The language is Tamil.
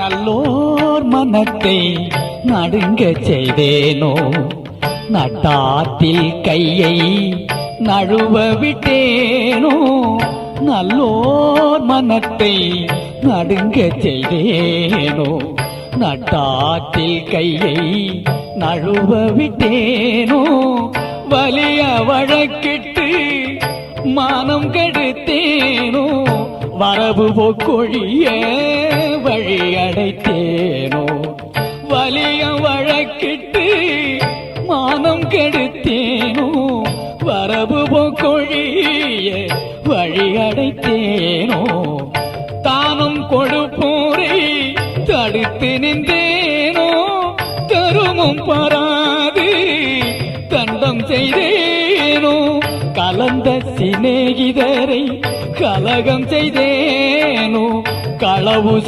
நல்லோர் மனத்தை நடுங்க செய்தேனோ, நட்டாத்தில் கையை நழுவ விட்டேனோ. நல்லோர் மனத்தை நடுங்க செய்தேனோ, நட்டாத்தில் கையை நழுவ விட்டேனோ. வலிய வழக்கிட்டு மானம் கெடுத்தேனோ, வரவு போக்கொழிய வழி அடைத்தேனோ. வலிய வழக்கிட்டு மானம் கெடுத்தேனோ, வரவு போக்கொழிய வழி அடைத்தேனோ. தானும் கொடுப்போரை தடுத்து நின்றேனோ, தருமும் பாராது தண்டம் செய்தேனோ. கலந்த சிநேகிதரை கலகம் செய்தேனோ, களவு